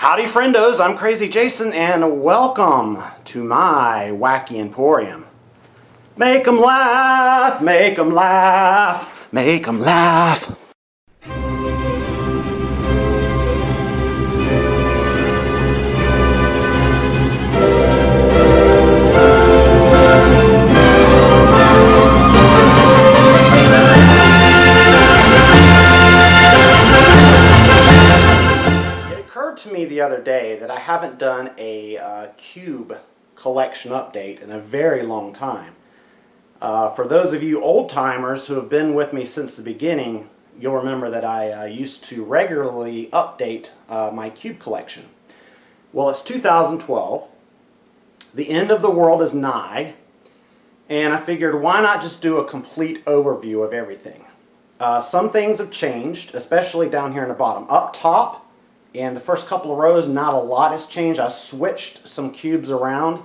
Howdy friendos, I'm Crazy Jason and welcome to my wacky emporium. Make 'em laugh, make 'em laugh, make 'em laugh. To me the other day that I haven't done a cube collection update in a very long time. For those of you old timers who have been with me since the beginning, you'll remember that I used to regularly update my cube collection. Well, it's 2012, the end of the world is nigh, and I figured why not just do a complete overview of everything. Some things have changed, especially down here in the bottom. Up top, and the first couple of rows, not a lot has changed. I switched some cubes around,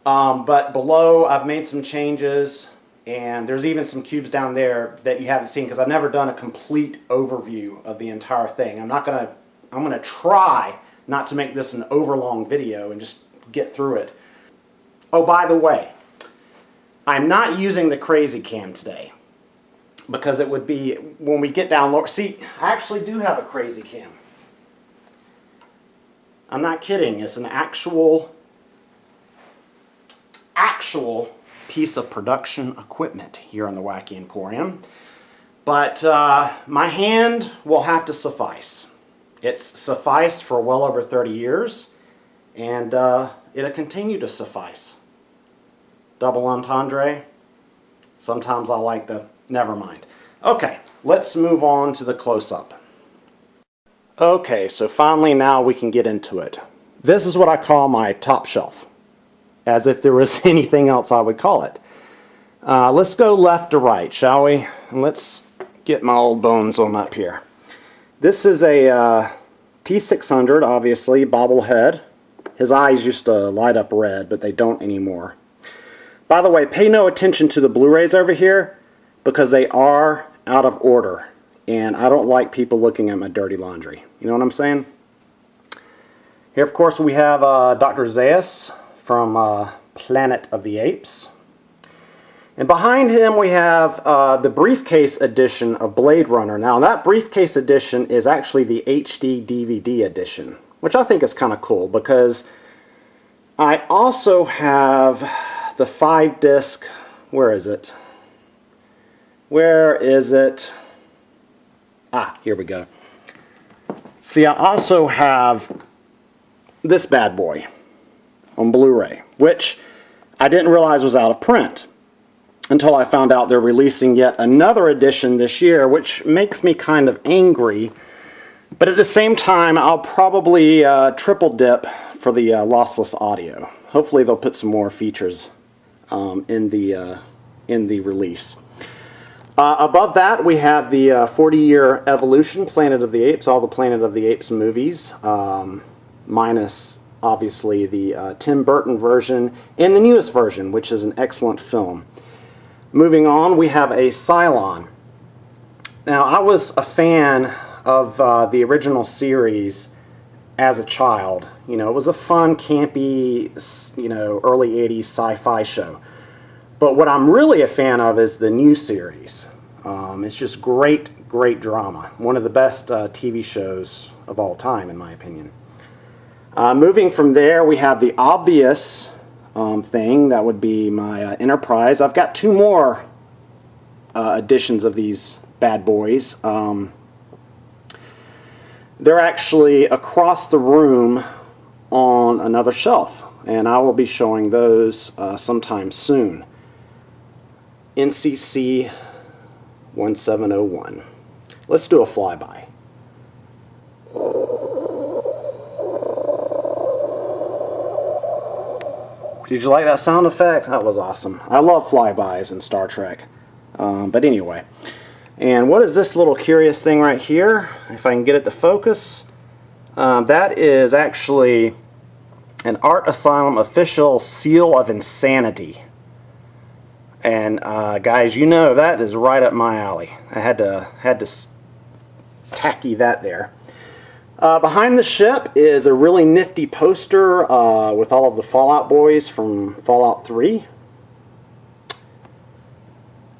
but below I've made some changes, and there's even some cubes down there that you haven't seen because I've never done a complete overview of the entire thing. I'm gonna try not to make this an overlong video and just get through it. Oh, by the way, I'm not using the Crazy Cam today because it would be when we get down lower. See, I actually do have a Crazy Cam. I'm not kidding, it's an actual piece of production equipment here on the Wacky Emporium. But my hand will have to suffice. It's sufficed for well over 30 years, and it'll continue to suffice. Double entendre. Sometimes I like to, never mind. Okay, let's move on to the close-up. Okay, so finally now we can get into it. This is what I call my top shelf, as if there was anything else I would call it. Let's go left to right, shall we? And let's get my old bones on up here. This is a T600, obviously, bobblehead. His eyes used to light up red, but they don't anymore. By the way, pay no attention to the Blu-rays over here, because they are out of order. And I don't like people looking at my dirty laundry. You know what I'm saying? Here, of course, we have Dr. Zaius from Planet of the Apes. And behind him we have the briefcase edition of Blade Runner. Now, that briefcase edition is actually the HD DVD edition, which I think is kind of cool because I also have the 5-disc, where is it? Where is it? Ah, here we go. See, I also have this bad boy on Blu-ray, which I didn't realize was out of print until I found out they're releasing yet another edition this year, which makes me kind of angry. But at the same time, I'll probably triple dip for the lossless audio. Hopefully they'll put some more features in the release. Above that, we have the 40-year evolution, Planet of the Apes, all the Planet of the Apes movies, minus, obviously, the Tim Burton version and the newest version, which is an excellent film. Moving on, we have a Cylon. Now, I was a fan of the original series as a child. You know, it was a fun, campy, you know, early 80s sci-fi show. But what I'm really a fan of is the new series. It's just great drama. One of the best TV shows of all time, in my opinion. Moving from there, we have the obvious thing. That would be my Enterprise. I've got two more editions of these bad boys. They're actually across the room on another shelf, and I will be showing those sometime soon. NCC 1701. Let's do a flyby. Did you like that sound effect? That was awesome. I love flybys in Star Trek. But anyway. And what is this little curious thing right here? If I can get it to focus. That is actually an Art Asylum official seal of insanity. And guys, you know that is right up my alley. I had to tacky that there. Behind the ship is a really nifty poster with all of the Fallout boys from Fallout 3.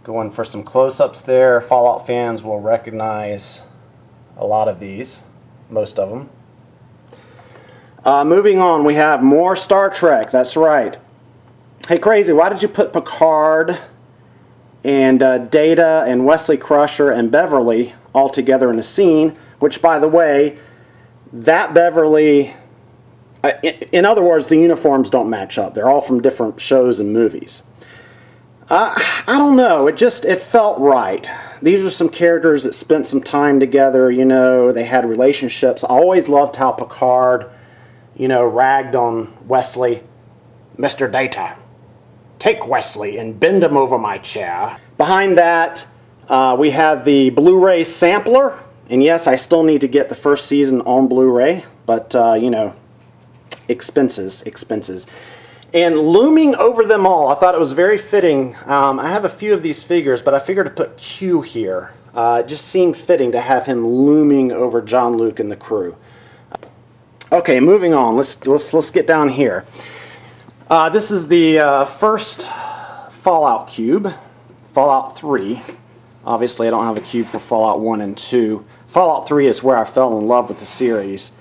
Going for some close-ups there. Fallout fans will recognize a lot of these, most of them. Moving on, we have more Star Trek. That's right. Hey, Crazy, why did you put Picard and Data and Wesley Crusher and Beverly all together in a scene? Which, by the way, that Beverly, in other words, the uniforms don't match up. They're all from different shows and movies. I don't know. It felt right. These are some characters that spent some time together. You know, they had relationships. I always loved how Picard, you know, ragged on Wesley. Mr. Data, take Wesley and bend him over my chair. Behind that, we have the Blu-ray sampler. And yes, I still need to get the first season on Blu-ray, but, you know, expenses. And looming over them all, I thought it was very fitting. I have a few of these figures, but I figured to put Q here. It just seemed fitting to have him looming over John Luke and the crew. Okay, moving on. Let's get down here. This is the first Fallout cube, Fallout 3. Obviously, I don't have a cube for Fallout 1 and 2. Fallout 3 is where I fell in love with the series.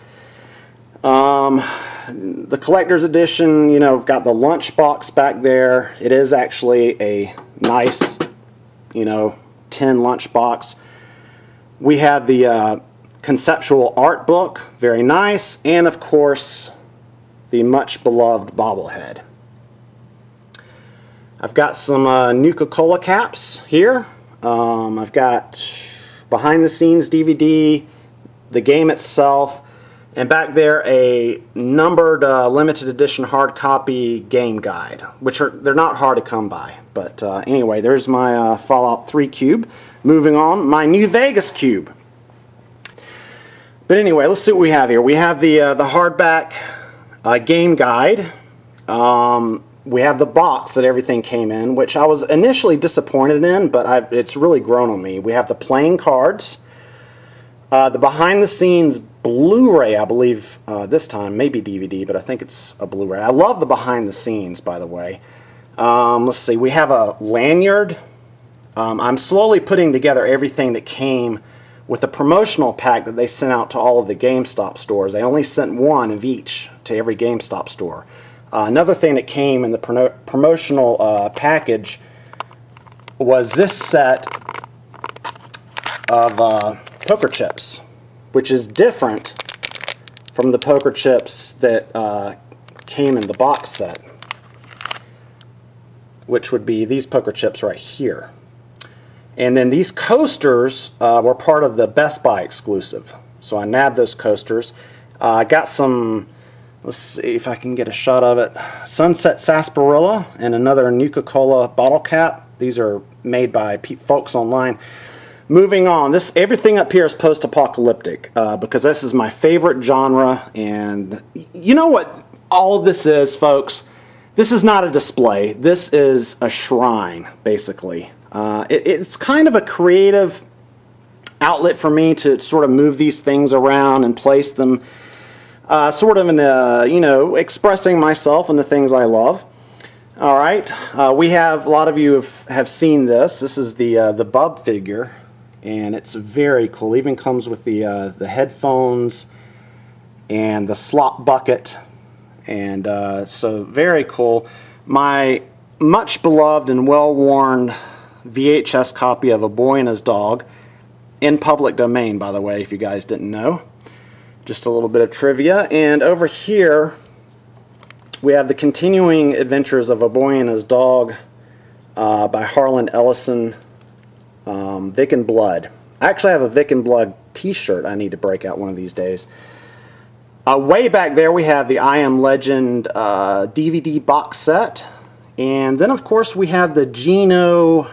The collector's edition, you know, got the lunchbox back there. It is actually a nice, you know, tin lunchbox. We have the conceptual art book, very nice, and of course, the much beloved bobblehead. I've got some Nuka-Cola caps here. I've got behind the scenes DVD, the game itself, and back there a numbered limited edition hard copy game guide, which they're not hard to come by. But anyway, there's my Fallout 3 cube. Moving on, my New Vegas cube. But anyway, let's see what we have here. We have the hardback game guide. We have the box that everything came in, which I was initially disappointed in, but it's really grown on me. We have the playing cards, the behind-the-scenes Blu-ray, I believe this time, maybe DVD, but I think it's a Blu-ray. I love the behind-the-scenes, by the way. Let's see, we have a lanyard. I'm slowly putting together everything that came with the promotional pack that they sent out to all of the GameStop stores. They only sent one of each to every GameStop store. Another thing that came in the promotional package was this set of poker chips, which is different from the poker chips that came in the box set, which would be these poker chips right here. And then these coasters were part of the Best Buy exclusive. So I nabbed those coasters. I got some, let's see if I can get a shot of it, Sunset Sarsaparilla and another Nuka-Cola bottle cap. These are made by folks online. Moving on, everything up here is post-apocalyptic because this is my favorite genre. And you know what all of this is, folks? This is not a display. This is a shrine, basically. It's kind of a creative outlet for me to sort of move these things around and place them sort of in you know, expressing myself and the things I love. All right, we have, a lot of you have seen this. This is the Bub figure, and it's very cool. Even comes with the headphones and the slop bucket, and so very cool. My much beloved and well-worn VHS copy of A Boy and His Dog, in public domain, by the way, if you guys didn't know. Just a little bit of trivia. And over here we have the continuing adventures of A Boy and His Dog by Harlan Ellison, Vic and Blood. I actually have a Vic and Blood t-shirt I need to break out one of these days. Way back there we have the I Am Legend DVD box set. And then, of course, we have the Geno,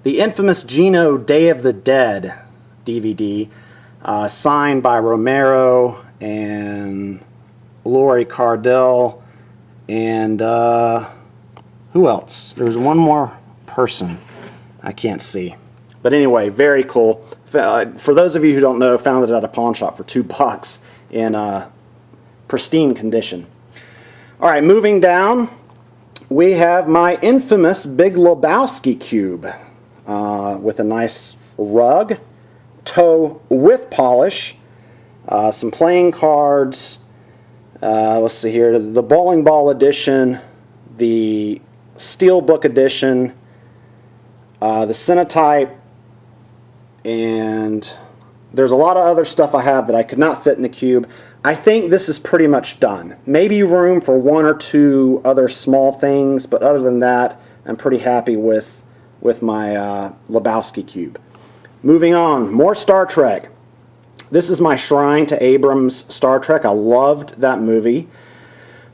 the infamous Geno Day of the Dead DVD, signed by Romero and Lori Cardell, and who else? There's one more person I can't see. But anyway, very cool. For those of you who don't know, found it at a pawn shop for $2 in pristine condition. All right, moving down, we have my infamous Big Lebowski cube with a nice rug, toe with polish, some playing cards. Let's see here, the bowling ball edition, the steelbook edition, the Cinetype, and there's a lot of other stuff I have that I could not fit in the cube. I think this is pretty much done. Maybe room for one or two other small things, but other than that, I'm pretty happy with my Lebowski cube. Moving on, more Star Trek. This is my shrine to Abrams' Star Trek. I loved that movie.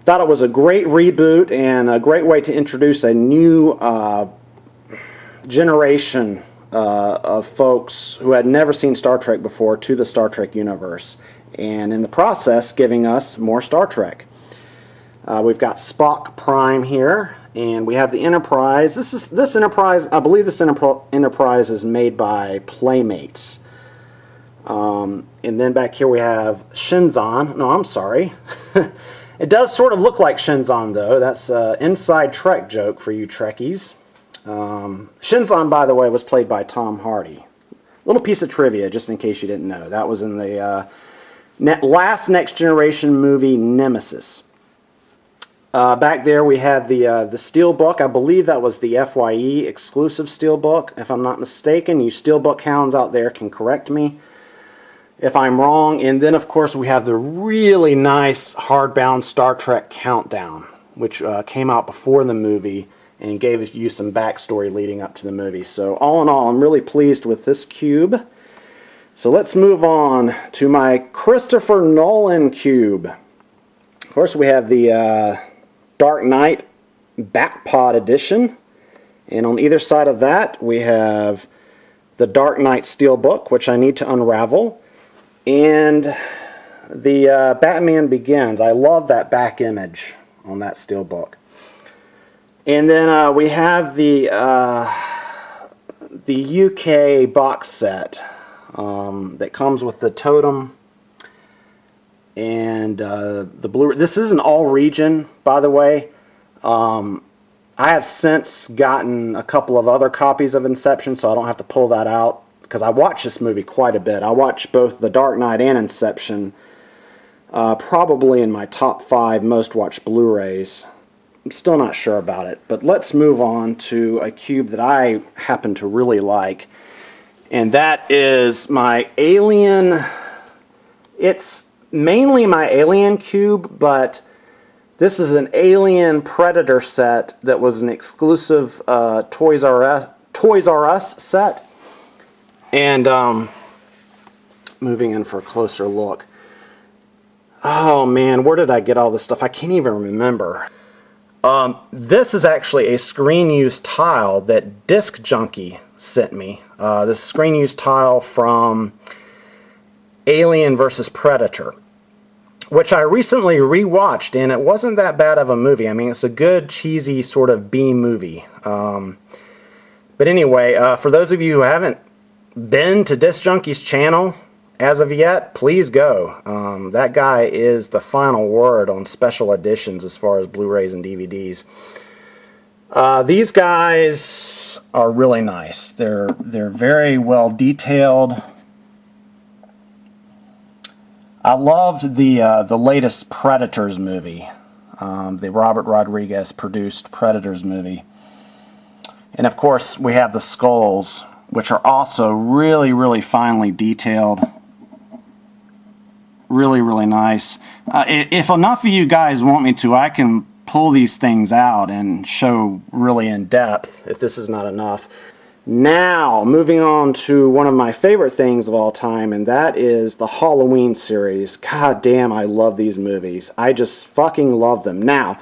Thought it was a great reboot and a great way to introduce a new generation of folks who had never seen Star Trek before to the Star Trek universe, and in the process giving us more Star Trek. We've got Spock Prime here, and we have the Enterprise. This Enterprise, I believe this Enterprise is made by Playmates. And then back here we have Shinzon. No, I'm sorry. It does sort of look like Shinzon, though. That's an inside Trek joke for you Trekkies. Shinzon, by the way, was played by Tom Hardy. Little piece of trivia, just in case you didn't know. That was in the last Next Generation movie, Nemesis. Back there we have the Steelbook. I believe that was the FYE exclusive Steelbook. If I'm not mistaken, you Steelbook hounds out there can correct me if I'm wrong. And then, of course, we have the really nice hardbound Star Trek Countdown, which came out before the movie and gave you some backstory leading up to the movie. So all in all, I'm really pleased with this cube. So let's move on to my Christopher Nolan cube. Of course, we have the Dark Knight Backpod edition. And on either side of that, we have the Dark Knight Steelbook, which I need to unravel. And the Batman Begins. I love that back image on that Steelbook. And then we have the UK box set that comes with the totem and the Blu-ray. This is an all-region, by the way. I have since gotten a couple of other copies of Inception, so I don't have to pull that out, because I watch this movie quite a bit. I watch both The Dark Knight and Inception, probably in my top 5 most watched Blu-rays. I'm still not sure about it, but let's move on to a cube that I happen to really like, and that is my Alien. It's mainly my Alien cube, but this is an Alien Predator set that was an exclusive Toys R Us set. And moving in for a closer look. Oh man, where did I get all this stuff? I can't even remember. This is actually a screen use tile that Disc Junkie sent me. This screen use tile from Alien vs. Predator, which I recently rewatched, and it wasn't that bad of a movie. I mean, it's a good, cheesy sort of B movie. But anyway, for those of you who haven't been to Disc Junkie's channel as of yet, please go. That guy is the final word on special editions as far as Blu-rays and DVDs. These guys are really nice. They're very well detailed. I loved the latest Predators movie, the Robert Rodriguez produced Predators movie. And of course we have the skulls, which are also really, really finely detailed. Really, really nice. If enough of you guys want me to, I can pull these things out and show really in depth, if this is not enough. Now, moving on to one of my favorite things of all time, and that is the Halloween series. God damn, I love these movies. I just fucking love them. Now,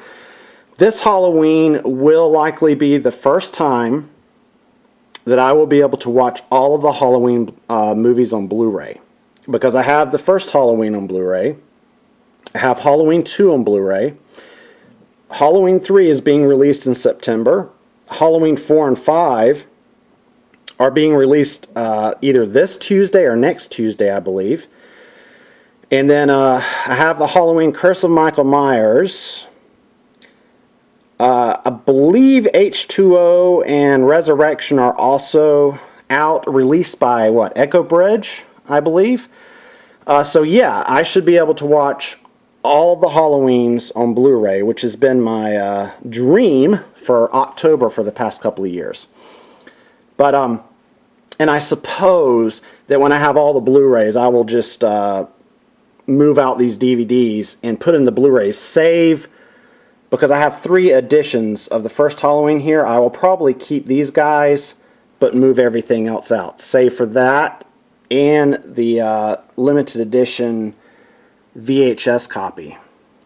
this Halloween will likely be the first time that I will be able to watch all of the Halloween movies on Blu-ray. Because I have the first Halloween on Blu-ray. I have Halloween 2 on Blu-ray. Halloween 3 is being released in September. Halloween 4 and 5 are being released either this Tuesday or next Tuesday, I believe. And then I have the Halloween Curse of Michael Myers. I believe H2O and Resurrection are also out, released by Echo Bridge, I believe. So yeah, I should be able to watch all of the Halloweens on Blu-ray, which has been my dream for October for the past couple of years. But and I suppose that when I have all the Blu-rays, I will just move out these DVDs and put in the Blu-rays, save, because I have 3 editions of the first Halloween here. I will probably keep these guys, but move everything else out, save for that and the limited edition VHS copy,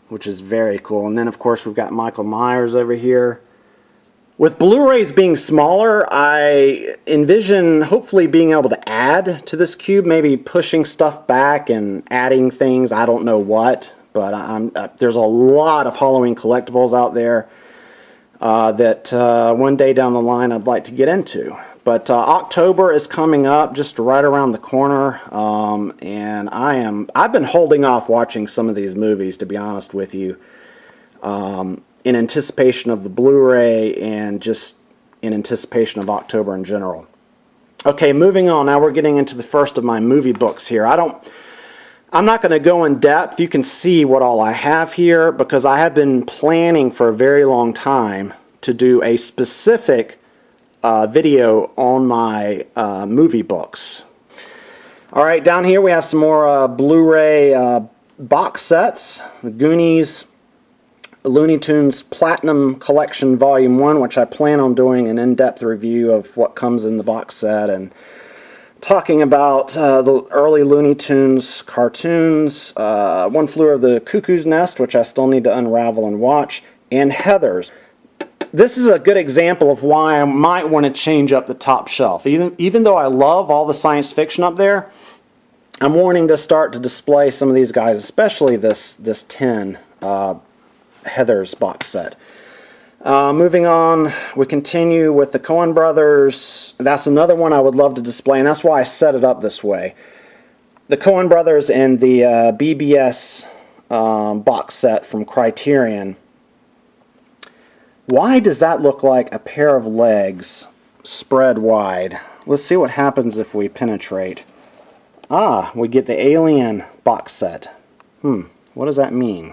which is very cool. And then of course we've got Michael Myers over here. With Blu-rays being smaller, I envision hopefully being able to add to this cube, maybe pushing stuff back and adding things, I don't know what, but there's a lot of Halloween collectibles out there that one day down the line I'd like to get into. But October is coming up just right around the corner, and I've been holding off watching some of these movies, to be honest with you, in anticipation of the Blu-ray and just in anticipation of October in general. Okay, moving on. Now we're getting into the first of my movie books here. I'm not going to go in depth. You can see what all I have here because I have been planning for a very long time to do a specific video on my movie books. Alright, down here we have some more Blu-ray box sets. The Goonies, Looney Tunes Platinum Collection Volume 1, which I plan on doing an in-depth review of what comes in the box set and talking about the early Looney Tunes cartoons, One Flew Over the Cuckoo's Nest, which I still need to unravel and watch, and Heathers. This is a good example of why I might want to change up the top shelf. Even though I love all the science fiction up there, I'm wanting to start to display some of these guys, especially this 10 Heathers box set. Moving on, we continue with the Coen Brothers. That's another one I would love to display, and that's why I set it up this way. The Coen Brothers and the BBS box set from Criterion. Why does that look like a pair of legs spread wide? Let's see what happens if we penetrate. We get the Alien box set. What does that mean?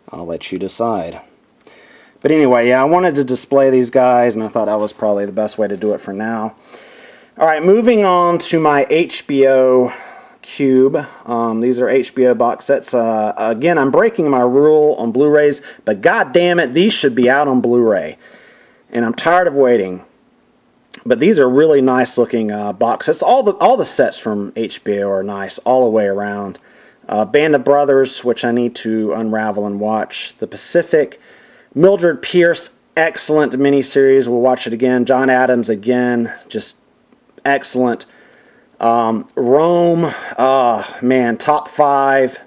I'll let you decide. But anyway, yeah, I wanted to display these guys, and I thought that was probably the best way to do it for now. Alright, moving on to my HBO cube. These are HBO box sets. Again, I'm breaking my rule on Blu-rays, but god damn it, these should be out on Blu-ray. And I'm tired of waiting. But these are really nice looking box sets. All the sets from HBO are nice all the way around. Band of Brothers, which I need to unravel and watch. The Pacific, Mildred Pierce, excellent miniseries. We'll watch it again. John Adams again, just excellent. Rome, man, top 5.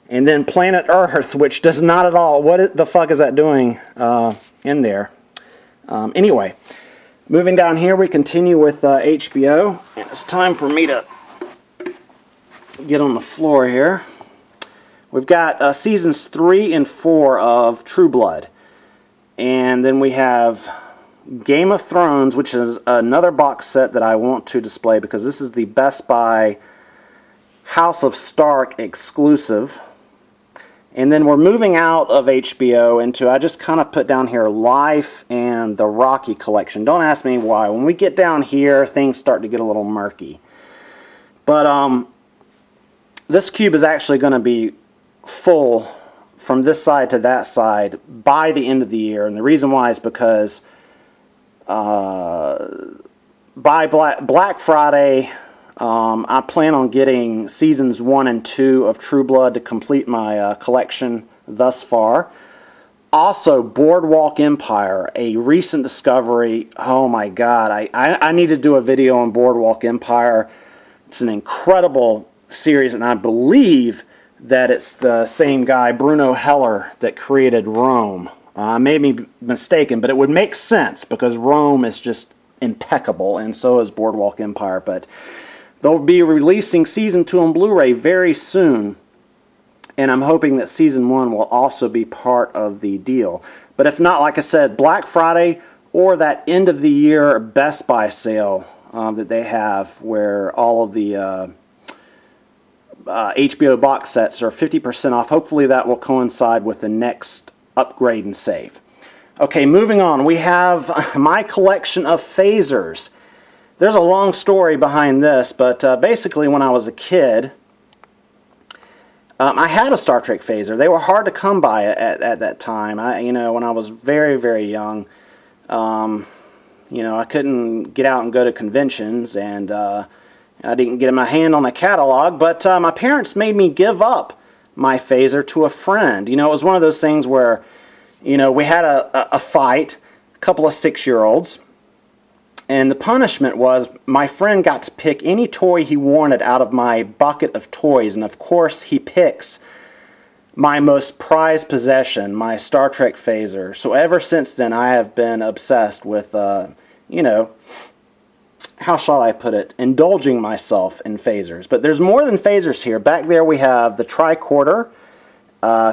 And then Planet Earth, which does not at all. What the fuck is that doing in there? Anyway, moving down here, we continue with HBO. And it's time for me to get on the floor here. We've got seasons 3 and 4 of True Blood. And then we have Game of Thrones, which is another box set that I want to display because this is the Best Buy House of Stark exclusive. And then we're moving out of HBO into, I just kind of put down here, Life and the Rocky collection. Don't ask me why. When we get down here, things start to get a little murky. But this cube is actually going to be full from this side to that side by the end of the year. And the reason why is because by Black Friday, I plan on getting seasons 1 and 2 of True Blood to complete my collection thus far. Also, Boardwalk Empire, a recent discovery. Oh my god, I need to do a video on Boardwalk Empire. It's an incredible series, and I believe that it's the same guy, Bruno Heller, that created Rome. I may be mistaken, but it would make sense because Rome is just impeccable, and so is Boardwalk Empire. But they'll be releasing Season 2 on Blu-ray very soon, and I'm hoping that Season 1 will also be part of the deal. But if not, like I said, Black Friday or that end of the year Best Buy sale that they have, where all of the HBO box sets are 50% off. Hopefully that will coincide with the next upgrade and save. Okay, moving on. We have my collection of phasers. There's a long story behind this, but basically when I was a kid, I had a Star Trek phaser. They were hard to come by at that time. When I was very, very young, I couldn't get out and go to conventions, and I didn't get my hand on a catalog, but my parents made me give up my phaser to a friend. It was one of those things where, we had a fight, a couple of 6-year-olds, and the punishment was my friend got to pick any toy he wanted out of my bucket of toys, and of course he picks my most prized possession, my Star Trek phaser. So ever since then I have been obsessed with, how shall I put it, indulging myself in phasers. But there's more than phasers here. Back there we have the tricorder,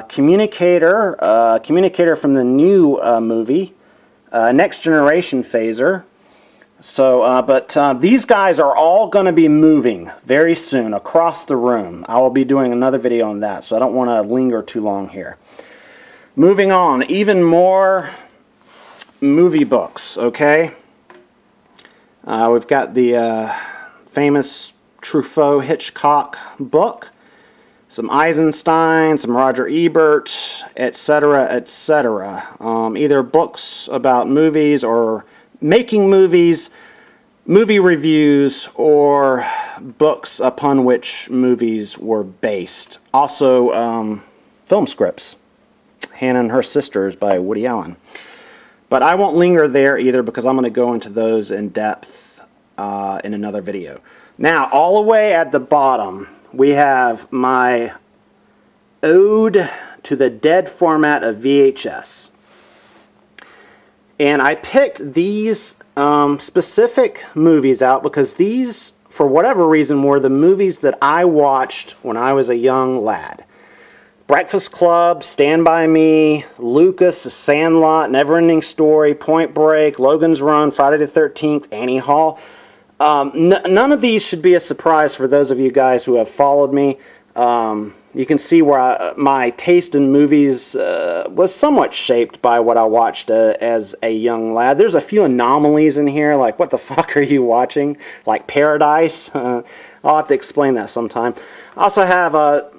communicator from the new movie, Next Generation phaser. So, but these guys are all going to be moving very soon across the room. I will be doing another video on that, so I don't want to linger too long here. Moving on, even more movie books, okay? We've got the famous Truffaut Hitchcock book, some Eisenstein, some Roger Ebert, etc., etc. Either books about movies or making movies, movie reviews, or books upon which movies were based. Also, film scripts, Hannah and Her Sisters by Woody Allen. But I won't linger there either, because I'm going to go into those in depth in another video. Now, all the way at the bottom, we have my ode to the dead format of VHS. And I picked these specific movies out because these, for whatever reason, were the movies that I watched when I was a young lad. Breakfast Club, Stand By Me, Lucas, The Sandlot, Neverending Story, Point Break, Logan's Run, Friday the 13th, Annie Hall. None of these should be a surprise for those of you guys who have followed me. You can see where my taste in movies was somewhat shaped by what I watched as a young lad. There's a few anomalies in here, like what the fuck are you watching? Like Paradise? I'll have to explain that sometime. I also have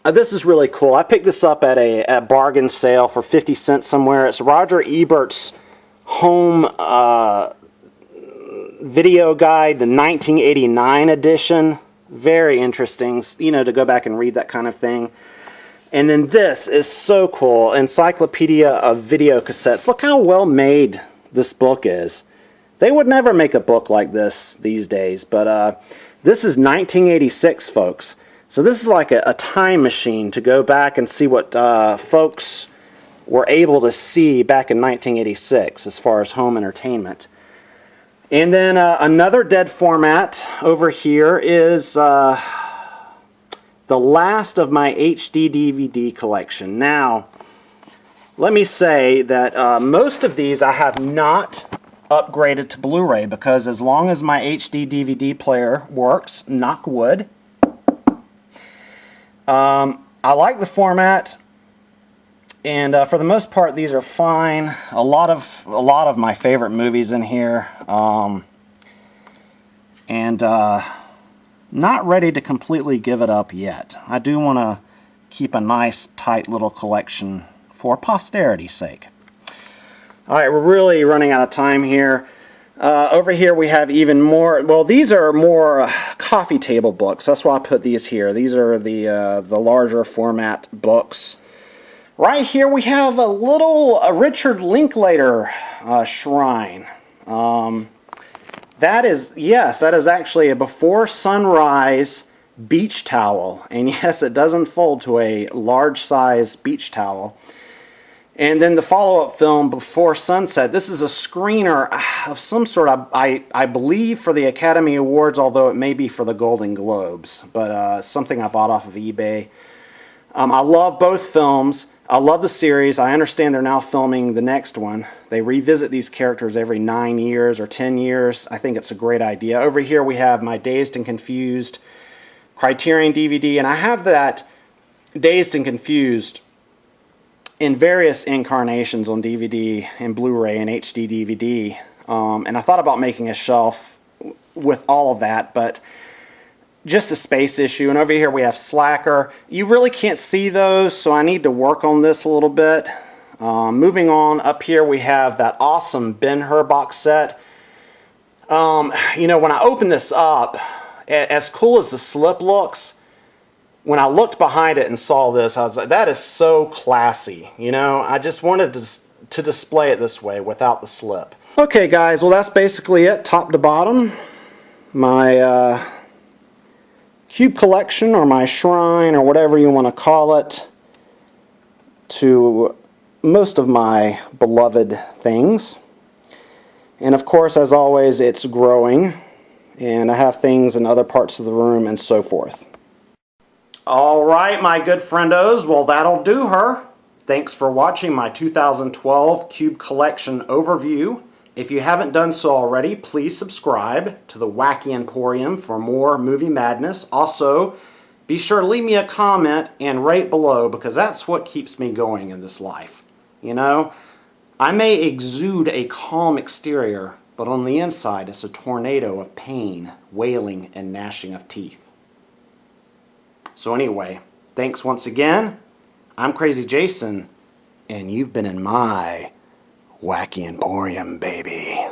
this is really cool. I picked this up at a bargain sale for 50 cents somewhere. It's Roger Ebert's home video guide, the 1989 edition. Very interesting, to go back and read that kind of thing. And then this is so cool. Encyclopedia of Video Cassettes. Look how well made this book is. They would never make a book like this these days. But this is 1986, folks. So this is like a time machine to go back and see what folks were able to see back in 1986 as far as home entertainment. And then another dead format over here is the last of my HD DVD collection. Now, let me say that most of these I have not upgraded to Blu-ray, because as long as my HD DVD player works, knock wood, I like the format. And for the most part, these are fine. A lot of my favorite movies in here, and not ready to completely give it up yet. I do want to keep a nice, tight little collection for posterity's sake. All right, we're really running out of time here. Over here we have even more. Well, these are more coffee table books. That's why I put these here. These are the larger format books. Right here we have a little Richard Linklater shrine. That is actually a before sunrise beach towel. And yes, it does unfold to a large size beach towel. And then the follow-up film, Before Sunset, this is a screener of some sort. I believe for the Academy Awards, although it may be for the Golden Globes, but something I bought off of eBay. I love both films. I love the series. I understand they're now filming the next one. They revisit these characters every 9 years or 10 years. I think it's a great idea. Over here we have my Dazed and Confused Criterion DVD, and I have that Dazed and Confused in various incarnations on DVD and Blu-ray and HD DVD. And I thought about making a shelf with all of that, but just a space issue. And over here we have Slacker. You really can't see those, so I need to work on this a little bit. Moving on, up here we have that awesome Ben-Hur box set. You know, when I open this up, as cool as the slip looks, when I looked behind it and saw this, I was like, that is so classy. You know, I just wanted to display it this way without the slip. Okay guys, well that's basically it, top to bottom. My cube collection, or my shrine, or whatever you want to call it, to most of my beloved things. And of course, as always, it's growing, and I have things in other parts of the room and so forth. Alright, my good friendos, well that'll do her. Thanks for watching my 2012 Cube Collection overview. If you haven't done so already, please subscribe to the Wacky Emporium for more movie madness. Also, be sure to leave me a comment and rate below, because that's what keeps me going in this life. You know, I may exude a calm exterior, but on the inside it's a tornado of pain, wailing, and gnashing of teeth. So anyway, thanks once again. I'm Crazy Jason, and you've been in my Wacky Emporium, baby.